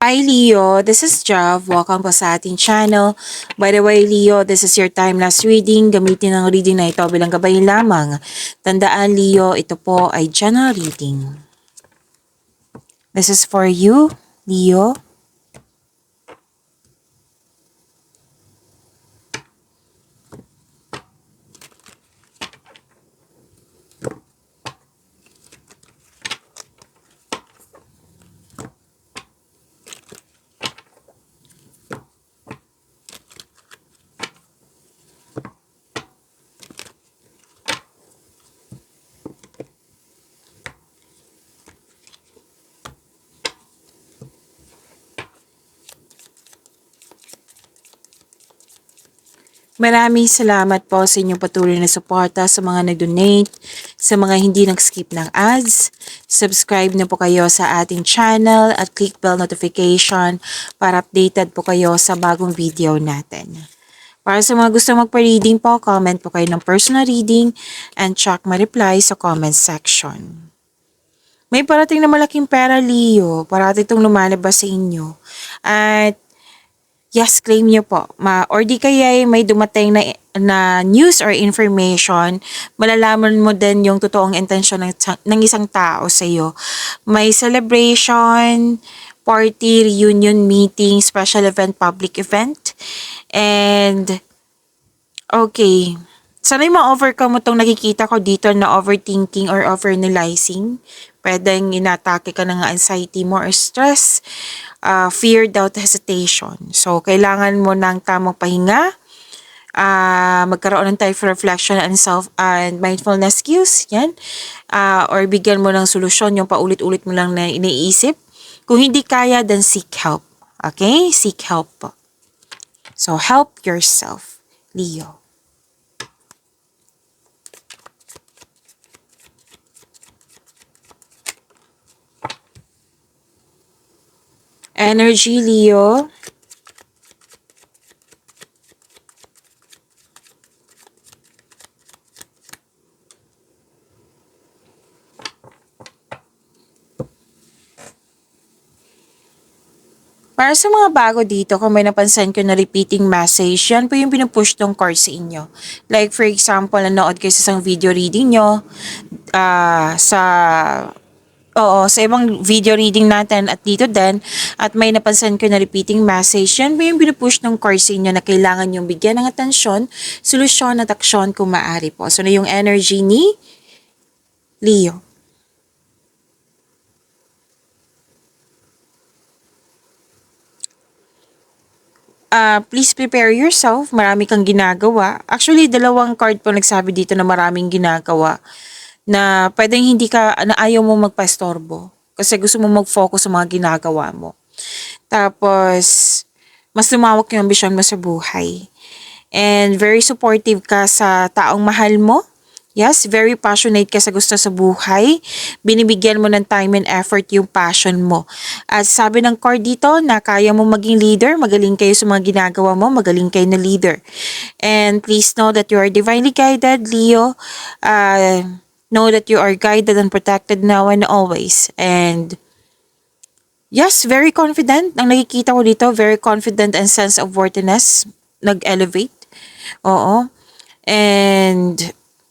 Hi Leo, this is Jav. Welcome po sa ating channel. By the way Leo, this is your time-lapse reading. Gamitin ang reading na ito bilang gabay lamang. Tandaan Leo, ito po ay general reading. This is for you, Leo. Maraming salamat po sa inyong patuloy na suporta sa mga nag-donate, sa mga hindi nag-skip ng ads. Subscribe na po kayo sa ating channel at click bell notification para updated po kayo sa bagong video natin. Para sa mga gusto magpa-reading po, comment po kayo ng personal reading and check my reply sa comment section. May parating na malaking pera, Leo. Parating itong lumalabas sa inyo. At yes, claim niyo po. Or di kaya may dumating na news or information, malalaman mo din yung totoong intensyon ng isang tao sa iyo. May celebration, party, reunion, meeting, special event, public event. And, okay. Sana yung ma-overcome mo itong nakikita ko dito na overthinking or overanalyzing. Pwedeng inatake ka ng anxiety mo or stress, fear, doubt, hesitation. So, kailangan mo ng tamang pahinga, magkaroon ng time for reflection and mindfulness cues, yan. Or bigyan mo ng solusyon yung paulit-ulit mo lang na iniisip. Kung hindi kaya, then seek help. Okay? Seek help po. So, help yourself, Leo. Energy, Leo. Para sa mga bago dito, kung may napansin ko na repeating message, yan po yung pinupush tong card sa inyo. Like for example, nanood kayo sa isang video reading nyo, sa sa ibang video reading natin at dito din, at may napansin ko na repeating message, yan po yung pinupush ng card sa inyo na kailangan yung bigyan ng atensyon, solusyon at aksyon kung maaari po. So na yung energy ni Leo. Please prepare yourself. Marami kang ginagawa. Actually, dalawang card po nagsabi dito na maraming ginagawa na pwedeng hindi ka, na ayaw mo magpa-estorbo. Kasi gusto mo mag-focus sa mga ginagawa mo. Tapos, mas lumawak yung ambisyon mo sa buhay. And very supportive ka sa taong mahal mo. Yes, very passionate ka sa gusto sa buhay. Binibigyan mo ng time and effort yung passion mo. At sabi ng card dito na kaya mo maging leader, magaling kayo sa mga ginagawa mo, magaling kayo na leader. And please know that you are divinely guided, Leo. Know that you are guided and protected now and always. And yes, very confident. Ang nakikita ko dito, very confident and sense of worthiness. Nag-elevate. Oo. And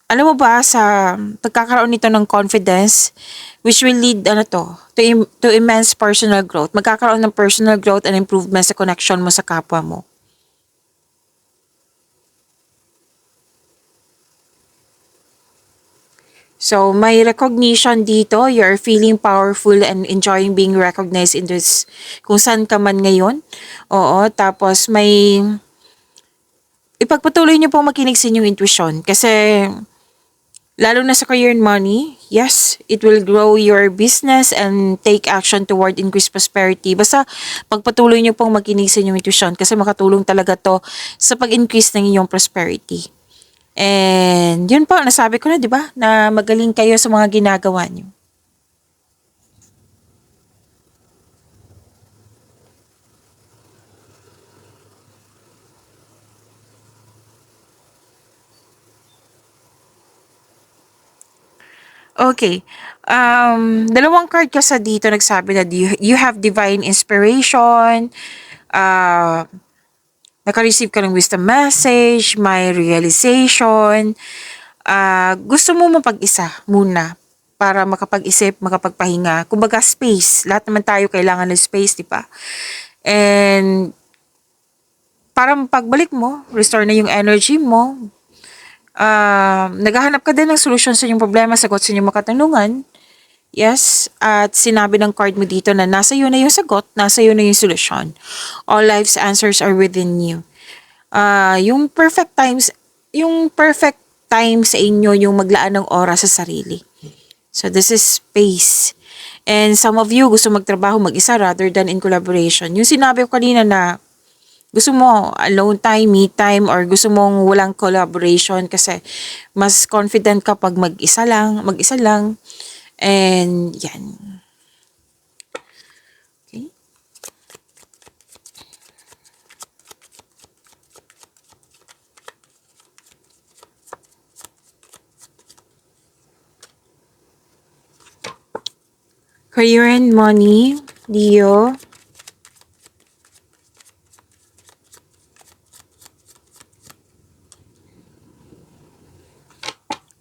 alam mo ba sa pagkakaroon nito ng confidence which will lead to immense personal growth. Magkakaroon ng personal growth and improvement sa connection mo sa kapwa mo. So, may recognition dito. You're feeling powerful and enjoying being recognized in this, kung saan ka man ngayon. Oo, tapos may, ipagpatuloy niyo po makinig sa inyong intuition. Kasi, lalo na sa career and money, yes, it will grow your business and take action toward increased prosperity. Basta, pagpatuloy niyo pong makinig sa inyong intuition kasi makatulong talaga to sa pag-increase ng inyong prosperity. And yun po, nasabi ko na, di ba, na magaling kayo sa mga ginagawa niyo. Okay. Dalawang card kasi dito nagsabi na you have divine inspiration, uh, naka-receive ka ng wisdom message, may realization, gusto mo mapag-isa muna para makapag-isip, makapagpahinga. Kumbaga space. Lahat naman tayo kailangan ng space, di ba? And para pagbalik mo, restore na yung energy mo, naghahanap ka din ng solusyon sa inyong problema, sagot sa inyong mga katanungan. Yes, at sinabi ng card mo dito na nasa iyo na yung sagot, nasa iyo na yung solusyon. All life's answers are within you. Yung perfect time sa inyo, yung maglaan ng oras sa sarili. So this is space. And some of you gusto magtrabaho mag-isa rather than in collaboration. Yung sinabi ko kanina na gusto mo alone time, me time, or gusto mong walang collaboration kasi mas confident ka pag mag-isa lang. And yan. Okay. Career and money, Leo.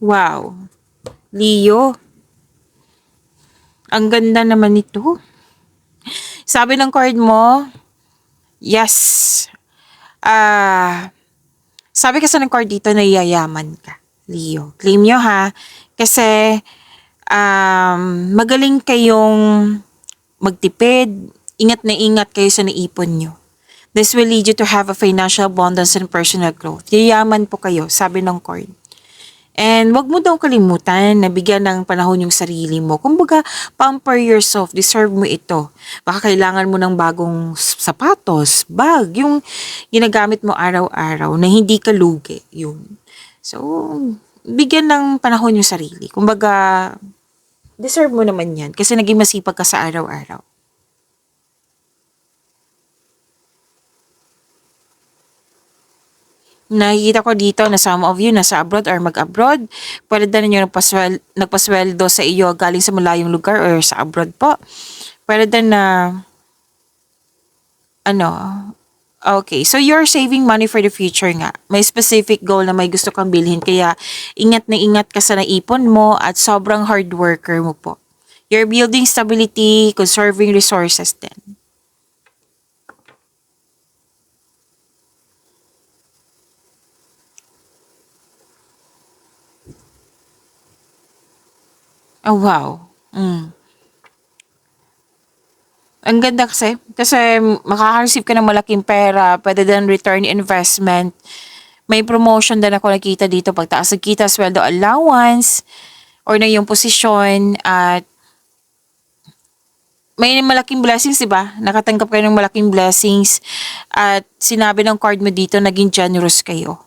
Wow. Leo. Ang ganda naman nito. Sabi ng card mo, yes. Sabi kasi ng card dito na yayaman ka, Leo. Claim nyo ha. Kasi, magaling kayong magtipid. Ingat na ingat kayo sa naipon nyo. This will lead you to have a financial abundance and personal growth. Yayaman po kayo, sabi ng card. And wag mo daw kalimutan na bigyan ng panahon yung sarili mo. Kumbaga, pamper yourself. Deserve mo ito. Baka kailangan mo ng bagong sapatos, bag, yung ginagamit mo araw-araw na hindi ka lugi. Yun. So, bigyan ng panahon yung sarili. Kumbaga, deserve mo naman yan kasi naging masipag ka sa araw-araw. Nakikita ko dito na some of you nasa abroad or mag-abroad. Pwede na ninyo nagpasweldo sa iyo galing sa malayong lugar or sa abroad po. Pwede din na, okay. So, you're saving money for the future nga. May specific goal na may gusto kang bilhin. Kaya, ingat na ingat ka sa naipon mo at sobrang hard worker mo po. You're building stability, conserving resources din. Oh, wow. Ang ganda kasi makaka-receive ka ng malaking pera, pwede din return investment. May promotion din ako nakita dito, pagtaas ng kita, sweldo allowance, or na yung posisyon, at may malaking blessings, di ba? Nakatanggap kayo ng malaking blessings, at sinabi ng card mo dito, naging generous kayo.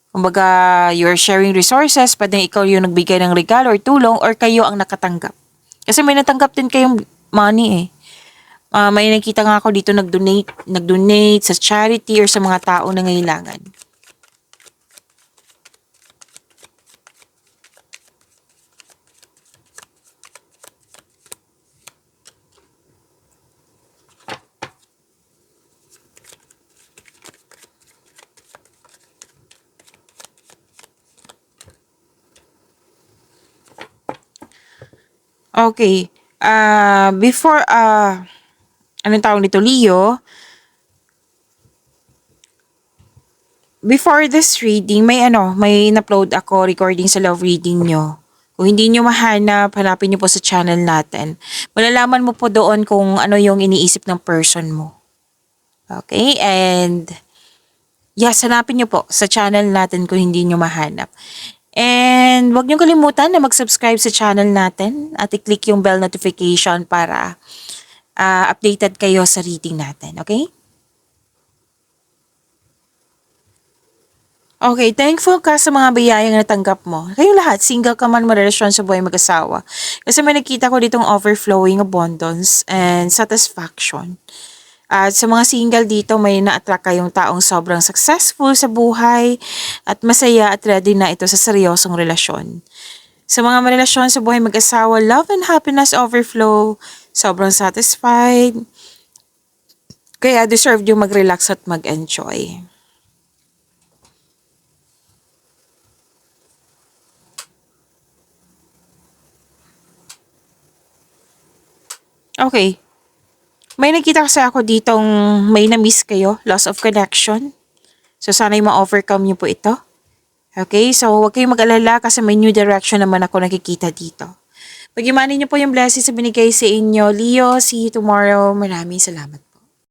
Kumbaga, you're sharing resources, pwedeng ikaw yung nagbigay ng regalo or tulong, or kayo ang nakatanggap. Kasi may natanggap din kayong money eh. May nakita nga ako dito nag-donate sa charity or sa mga tao na ngailangan. Okay. Before, anong tawag nito, Leo? Before this reading, may in-upload ako recording sa love reading nyo. Kung hindi nyo mahanap, hanapin nyo po sa channel natin. Malalaman mo po doon kung ano yung iniisip ng person mo. Okay? And, yes, hanapin nyo po sa channel natin kung hindi nyo mahanap. And, wag nyo kalimutan na mag-subscribe sa channel natin at i-click yung bell notification para updated kayo sa reading natin. Okay? Okay, thankful ka sa mga biyayang natanggap mo. Kayong lahat, single ka man, marelasyon sa buhay mag-asawa. Kasi may nakita ko ditong overflowing abundance and satisfaction. At sa mga single dito, may na-attract kayong taong sobrang successful sa buhay at masaya at ready na ito sa seryosong relasyon. Sa mga marelasyon sa buhay mag-asawa, love and happiness overflow. Sobrang satisfied. Kaya deserve yung mag-relax at mag-enjoy. Okay. May nakita kasi ako ditong may na-miss kayo, loss of connection. So sana'y ma-overcome niyo po ito. Okay, so huwag kayong mag-alala kasi may new direction naman ako nakikita dito. Pag-imanin niyo po yung blessings na binigay sa inyo. Leo, see you tomorrow. Maraming salamat.